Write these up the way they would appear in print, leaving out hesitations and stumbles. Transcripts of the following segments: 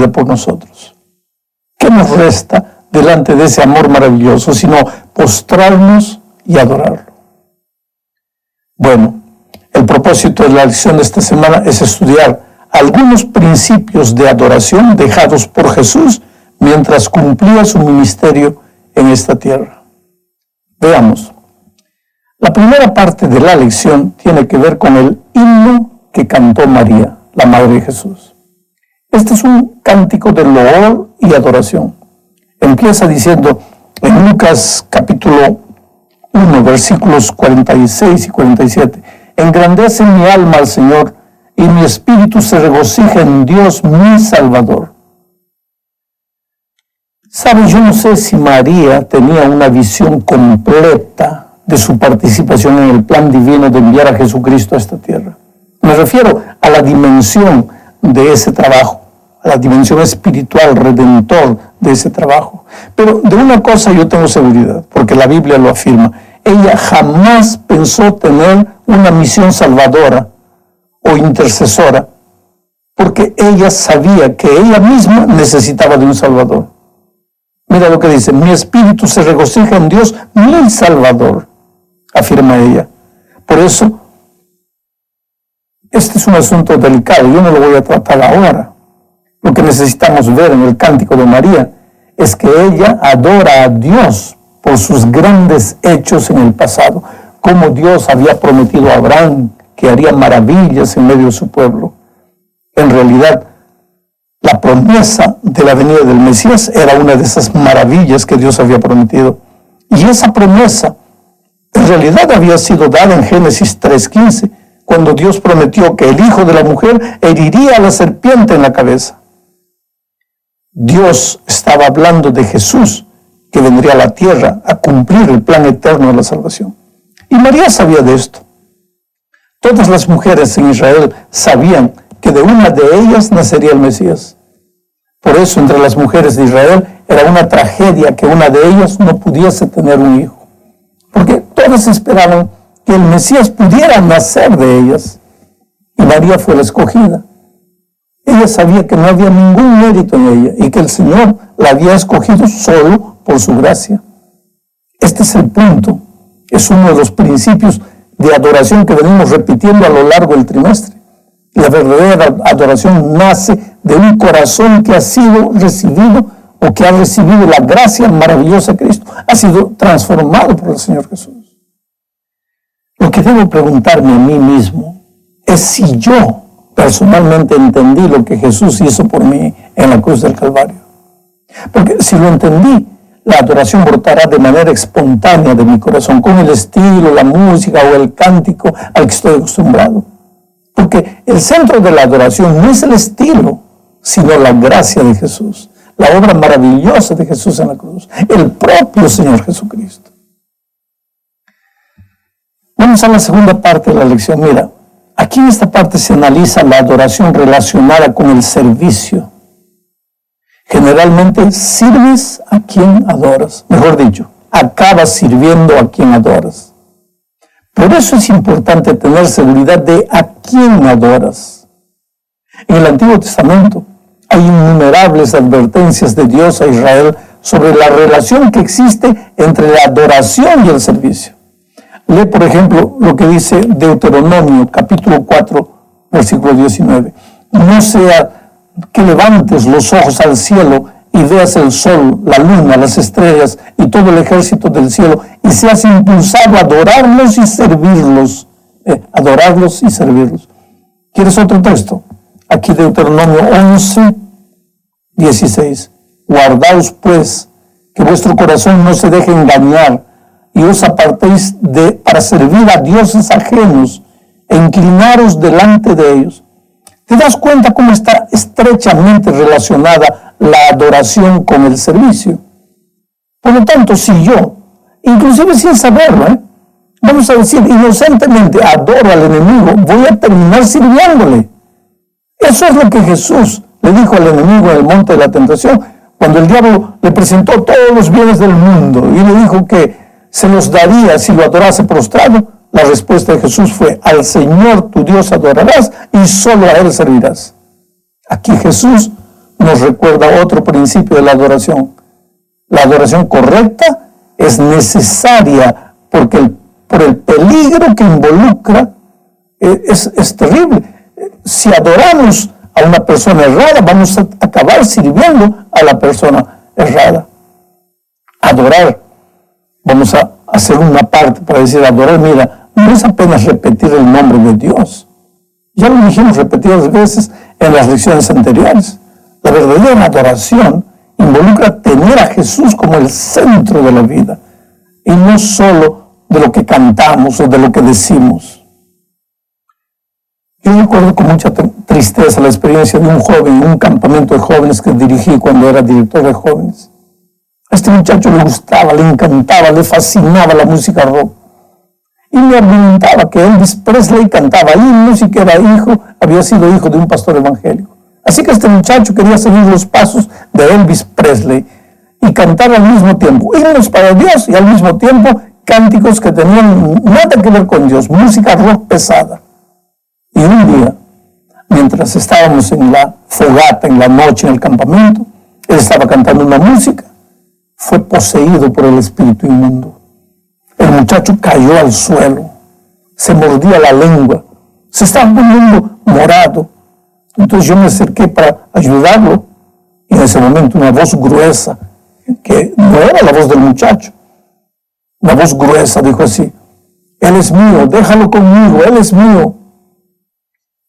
vida por nosotros. ¿Qué nos resta delante de ese amor maravilloso, sino postrarnos y adorarlo? Bueno, el propósito de la lección de esta semana es estudiar algunos principios de adoración dejados por Jesús mientras cumplía su ministerio en esta tierra. Veamos. La primera parte de la lección tiene que ver con el himno que cantó María, la Madre de Jesús. Este es un cántico de loor y adoración. Empieza diciendo en Lucas capítulo 1, versículos 46 y 47, engrandece mi alma al Señor y mi espíritu se regocija en Dios mi Salvador. ¿Sabes? Yo no sé si María tenía una visión completa de su participación en el plan divino de enviar a Jesucristo a esta tierra. Me refiero a la dimensión de ese trabajo, a la dimensión espiritual, redentor de ese trabajo. Pero de una cosa yo tengo seguridad, porque la Biblia lo afirma. Ella jamás pensó tener una misión salvadora o intercesora, porque ella sabía que ella misma necesitaba de un Salvador. Mira lo que dice, mi espíritu se regocija en Dios, mi Salvador, afirma ella. Por eso, este es un asunto delicado, yo no lo voy a tratar ahora. Lo que necesitamos ver en el cántico de María es que ella adora a Dios por sus grandes hechos en el pasado, como Dios había prometido a Abraham que haría maravillas en medio de su pueblo. En realidad, la promesa de la venida del Mesías era una de esas maravillas que Dios había prometido. Y esa promesa, en realidad, había sido dada en Génesis 3:15, cuando Dios prometió que el hijo de la mujer heriría a la serpiente en la cabeza. Dios estaba hablando de Jesús, que vendría a la tierra a cumplir el plan eterno de la salvación. Y María sabía de esto. Todas las mujeres en Israel sabían que de una de ellas nacería el Mesías. Por eso, entre las mujeres de Israel era una tragedia que una de ellas no pudiese tener un hijo. Porque todas esperaban que el Mesías pudiera nacer de ellas. Y María fue la escogida. Ella sabía que no había ningún mérito en ella y que el Señor la había escogido solo por su gracia. Este es el punto. Es uno de los principios de adoración que venimos repitiendo a lo largo del trimestre. La verdadera adoración nace de un corazón que ha sido recibido o que ha recibido la gracia maravillosa de Cristo. Ha sido transformado por el Señor Jesús. Lo que debo preguntarme a mí mismo es si yo personalmente entendí lo que Jesús hizo por mí en la cruz del Calvario. Porque si lo entendí, la adoración brotará de manera espontánea de mi corazón, con el estilo, la música o el cántico al que estoy acostumbrado. Porque el centro de la adoración no es el estilo, sino la gracia de Jesús, la obra maravillosa de Jesús en la cruz, el propio Señor Jesucristo. Vamos a la segunda parte de la lección. Mira, aquí en esta parte se analiza la adoración relacionada con el servicio. Generalmente sirves a quien adoras. Mejor dicho, acabas sirviendo a quien adoras. Por eso es importante tener seguridad de a quién adoras. En el Antiguo Testamento hay innumerables advertencias de Dios a Israel sobre la relación que existe entre la adoración y el servicio. Lee, por ejemplo, lo que dice Deuteronomio, capítulo 4, versículo 19. No sea que levantes los ojos al cielo y veas el sol, la luna, las estrellas y todo el ejército del cielo y seas impulsado a adorarlos y servirlos. Adorarlos y servirlos. ¿Quieres otro texto? Aquí Deuteronomio 11, 16. Guardaos pues, que vuestro corazón no se deje engañar y os apartéis para servir a dioses ajenos e inclinaros delante de ellos. ¿Te das cuenta cómo está estrechamente relacionada la adoración con el servicio? Por lo tanto, si yo, inclusive sin saberlo, vamos a decir, inocentemente adoro al enemigo, voy a terminar sirviéndole. Eso es lo que Jesús le dijo al enemigo en el monte de la tentación, cuando el diablo le presentó todos los bienes del mundo y le dijo que se los daría si lo adorase prostrado. La respuesta de Jesús fue, al Señor tu Dios adorarás y solo a Él servirás. Aquí Jesús nos recuerda otro principio de la adoración. La adoración correcta es necesaria porque por el peligro que involucra es terrible. Si adoramos a una persona errada, vamos a acabar sirviendo a la persona errada. Adorar, vamos a hacer una parte para decir adorar, mira, no es apenas repetir el nombre de Dios. Ya lo dijimos repetidas veces en las lecciones anteriores. La verdadera adoración involucra tener a Jesús como el centro de la vida y no solo de lo que cantamos o de lo que decimos. Yo recuerdo con mucha tristeza la experiencia de un joven en un campamento de jóvenes que dirigí cuando era director de jóvenes. A este muchacho le gustaba, le encantaba, le fascinaba la música rock. Y me argumentaba que Elvis Presley cantaba himnos y que había sido hijo de un pastor evangélico. Así que este muchacho quería seguir los pasos de Elvis Presley y cantar al mismo tiempo himnos para Dios y al mismo tiempo cánticos que tenían nada que ver con Dios, música rock pesada. Y un día, mientras estábamos en la fogata, en la noche, en el campamento, él estaba cantando una música, fue poseído por el espíritu inmundo. El muchacho cayó al suelo, se mordía la lengua, se estaba poniendo morado. Entonces yo me acerqué para ayudarlo y en ese momento una voz gruesa, que no era la voz del muchacho, una voz gruesa dijo así: él es mío, déjalo conmigo, él es mío.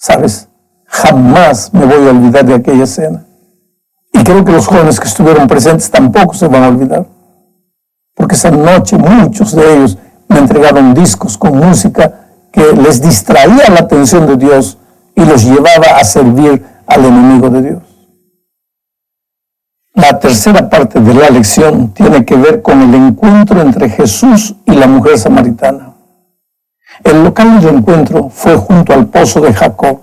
¿Sabes? Jamás me voy a olvidar de aquella escena. Y creo que los jóvenes que estuvieron presentes tampoco se van a olvidar. Porque esa noche muchos de ellos me entregaron discos con música que les distraía la atención de Dios y los llevaba a servir al enemigo de Dios. La tercera parte de la lección tiene que ver con el encuentro entre Jesús y la mujer samaritana. El local del encuentro fue junto al pozo de Jacob.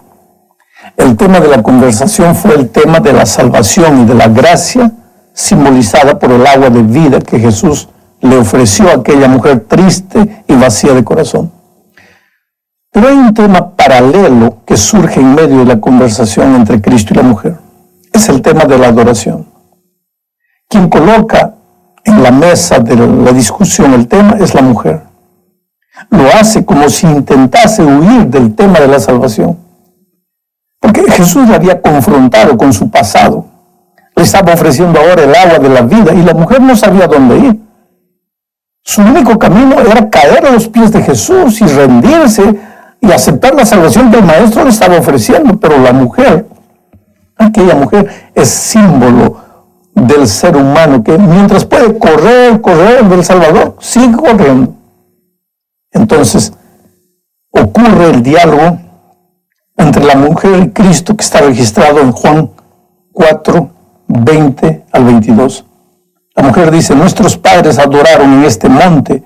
El tema de la conversación fue el tema de la salvación y de la gracia simbolizada por el agua de vida que Jesús le ofreció a aquella mujer triste y vacía de corazón. Pero hay un tema paralelo que surge en medio de la conversación entre Cristo y la mujer. Es el tema de la adoración. Quien coloca en la mesa de la discusión el tema es la mujer. Lo hace como si intentase huir del tema de la salvación. Porque Jesús la había confrontado con su pasado. Le estaba ofreciendo ahora el agua de la vida y la mujer no sabía dónde ir. Su único camino era caer a los pies de Jesús y rendirse y aceptar la salvación que el Maestro le estaba ofreciendo. Pero la mujer, aquella mujer, es símbolo del ser humano que mientras puede correr del Salvador, sigue corriendo. Entonces, ocurre el diálogo entre la mujer y Cristo que está registrado en Juan 4, 20 al 22. La mujer dice: nuestros padres adoraron en este monte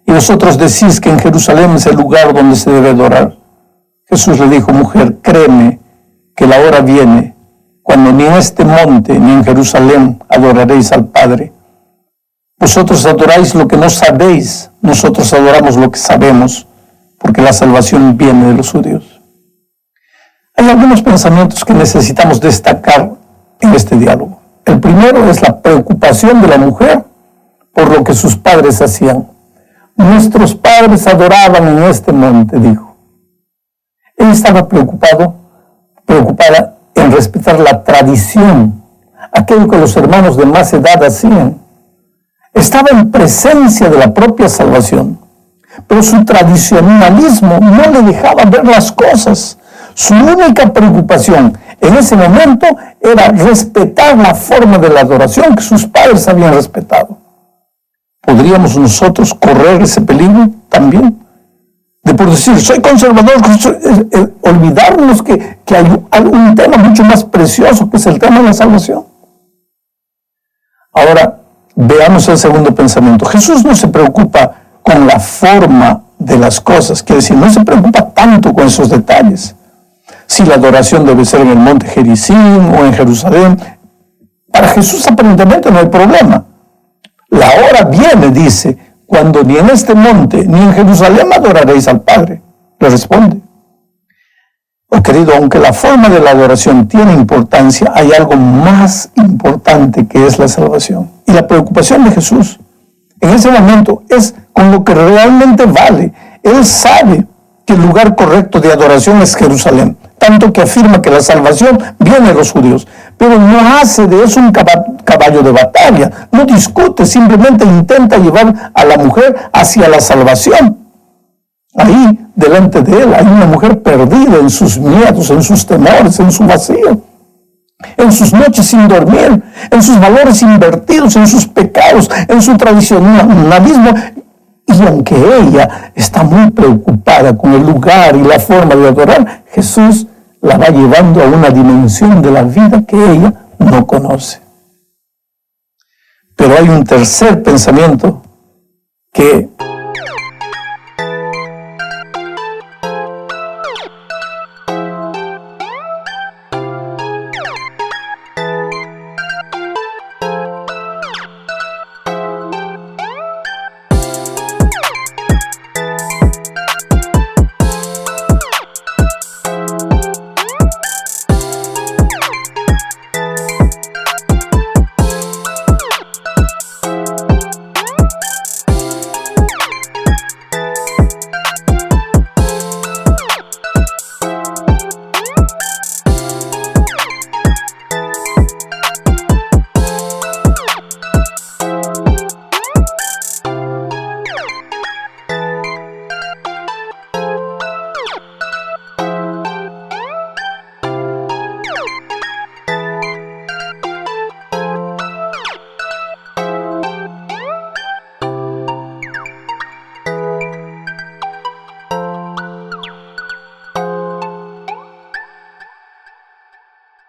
y vosotros decís que en Jerusalén es el lugar donde se debe adorar. Jesús le dijo: mujer, créeme que la hora viene cuando ni en este monte ni en Jerusalén adoraréis al Padre. Vosotros adoráis lo que no sabéis, nosotros adoramos lo que sabemos, porque la salvación viene de los judíos. Hay algunos pensamientos que necesitamos destacar en este diálogo. El primero es la preocupación de la mujer por lo que sus padres hacían. Nuestros padres adoraban en este monte, dijo. Ella estaba preocupada en respetar la tradición, aquello que los hermanos de más edad hacían. Estaba en presencia de la propia salvación, pero su tradicionalismo no le dejaba ver las cosas. Su única preocupación en ese momento era respetar la forma de la adoración que sus padres habían respetado. ¿Podríamos nosotros correr ese peligro también? De por decir, soy conservador, olvidarnos que hay un tema mucho más precioso que es el tema de la salvación. Ahora, veamos el segundo pensamiento. Jesús no se preocupa con la forma de las cosas, quiere decir, no se preocupa tanto con esos detalles. Si la adoración debe ser en el monte Gerizim o en Jerusalén, para Jesús aparentemente no hay problema. La hora viene, dice, cuando ni en este monte ni en Jerusalén adoraréis al Padre, le responde. Oh querido, aunque la forma de la adoración tiene importancia, hay algo más importante que es la salvación. Y la preocupación de Jesús en ese momento es con lo que realmente vale. Él sabe que el lugar correcto de adoración es Jerusalén, tanto que afirma que la salvación viene de los judíos, pero no hace de eso un caballo de batalla, no discute, simplemente intenta llevar a la mujer hacia la salvación. Ahí, delante de él, hay una mujer perdida en sus miedos, en sus temores, en su vacío, en sus noches sin dormir, en sus valores invertidos, en sus pecados, en su tradicionalismo. Y aunque ella está muy preocupada con el lugar y la forma de adorar, Jesús la va llevando a una dimensión de la vida que ella no conoce. Pero hay un tercer pensamiento que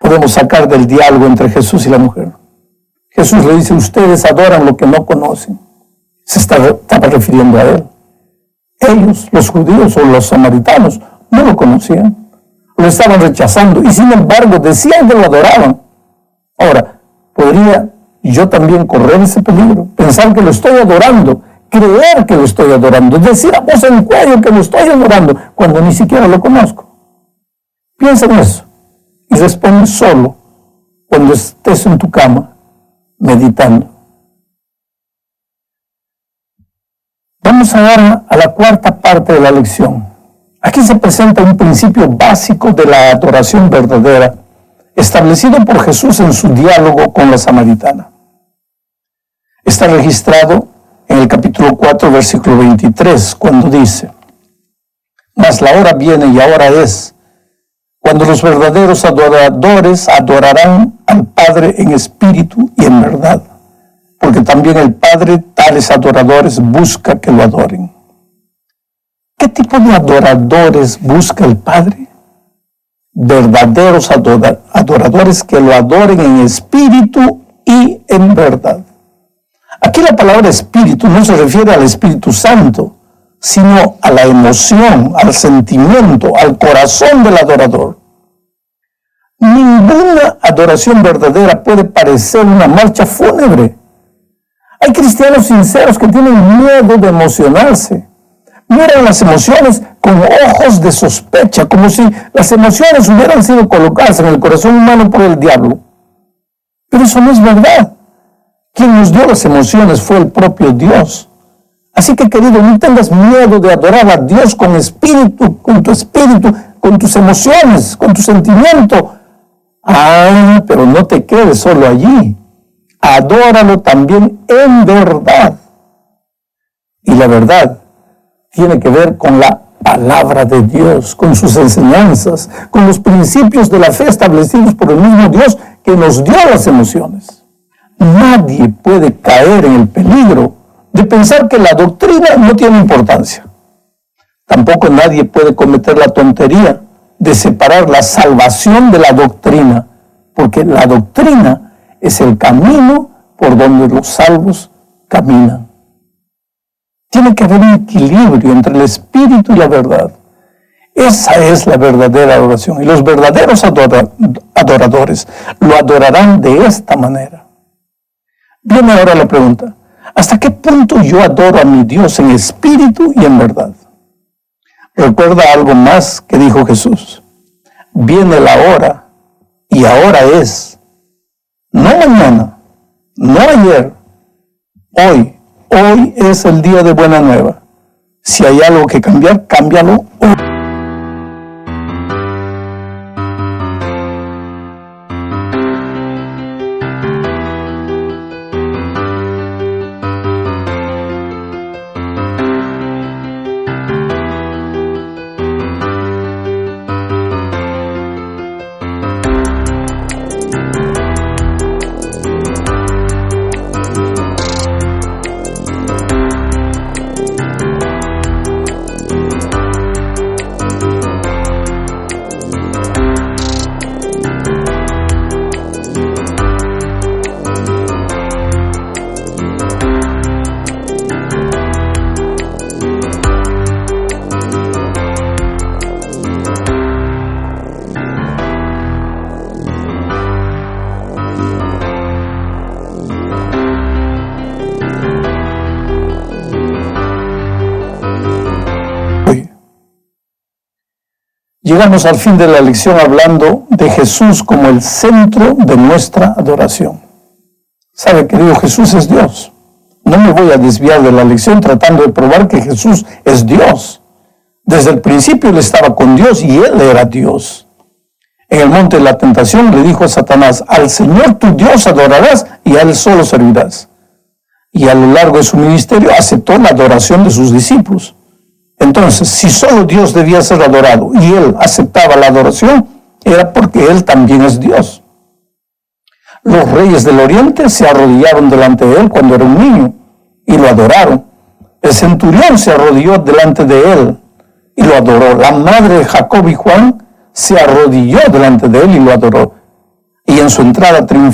podemos sacar del diálogo entre Jesús y la mujer. Jesús le dice, ustedes adoran lo que no conocen. Se estaba refiriendo a él. Ellos, los judíos o los samaritanos, no lo conocían. Lo estaban rechazando y sin embargo decían que lo adoraban. Ahora, ¿podría yo también correr ese peligro? Pensar que lo estoy adorando, creer que lo estoy adorando, decir a voz en cuello que lo estoy adorando cuando ni siquiera lo conozco. Piensa en eso. Y responde solo cuando estés en tu cama meditando. Vamos ahora a la cuarta parte de la lección. Aquí se presenta un principio básico de la adoración verdadera, establecido por Jesús en su diálogo con la samaritana. Está registrado en el capítulo 4, versículo 23, cuando dice, mas la hora viene y ahora es, cuando los verdaderos adoradores adorarán al Padre en espíritu y en verdad, porque también el Padre tales adoradores busca que lo adoren. ¿Qué tipo de adoradores busca el Padre? Verdaderos adoradores que lo adoren en espíritu y en verdad. Aquí la palabra espíritu no se refiere al Espíritu Santo, sino a la emoción, al sentimiento, al corazón del adorador. Ninguna adoración verdadera puede parecer una marcha fúnebre. Hay cristianos sinceros que tienen miedo de emocionarse. Miran las emociones con ojos de sospecha, como si las emociones hubieran sido colocadas en el corazón humano por el diablo. Pero eso no es verdad. Quien nos dio las emociones fue el propio Dios. Así que, querido, no tengas miedo de adorar a Dios con espíritu, con tu espíritu, con tus emociones, con tu sentimiento. Pero no te quedes solo allí. Adóralo también en verdad. Y la verdad tiene que ver con la palabra de Dios, con sus enseñanzas, con los principios de la fe establecidos por el mismo Dios que nos dio las emociones. Nadie puede caer en el peligro de pensar que la doctrina no tiene importancia. Tampoco nadie puede cometer la tontería de separar la salvación de la doctrina, porque la doctrina es el camino por donde los salvos caminan. Tiene que haber un equilibrio entre el espíritu y la verdad. Esa es la verdadera adoración. Y los verdaderos adoradores lo adorarán de esta manera. Viene ahora la pregunta, ¿hasta qué punto yo adoro a mi Dios en espíritu y en verdad? Recuerda algo más que dijo Jesús. viene la hora, y ahora es. No mañana, no ayer, hoy. Hoy es el día de buena nueva. Si hay algo que cambiar, cámbialo hoy. Llegamos al fin de la lección hablando de Jesús como el centro de nuestra adoración. ¿Sabe, querido? Jesús es Dios. No me voy a desviar de la lección tratando de probar que Jesús es Dios. Desde el principio Él estaba con Dios y Él era Dios. En el monte de la tentación le dijo a Satanás: al Señor tu Dios adorarás y a Él solo servirás. Y a lo largo de su ministerio aceptó la adoración de sus discípulos. Entonces, si solo Dios debía ser adorado y Él aceptaba la adoración, era porque Él también es Dios. Los reyes del oriente se arrodillaron delante de Él cuando era un niño y lo adoraron. El centurión se arrodilló delante de Él y lo adoró. La madre de Jacob y Juan se arrodilló delante de Él y lo adoró. Y en su entrada triunfal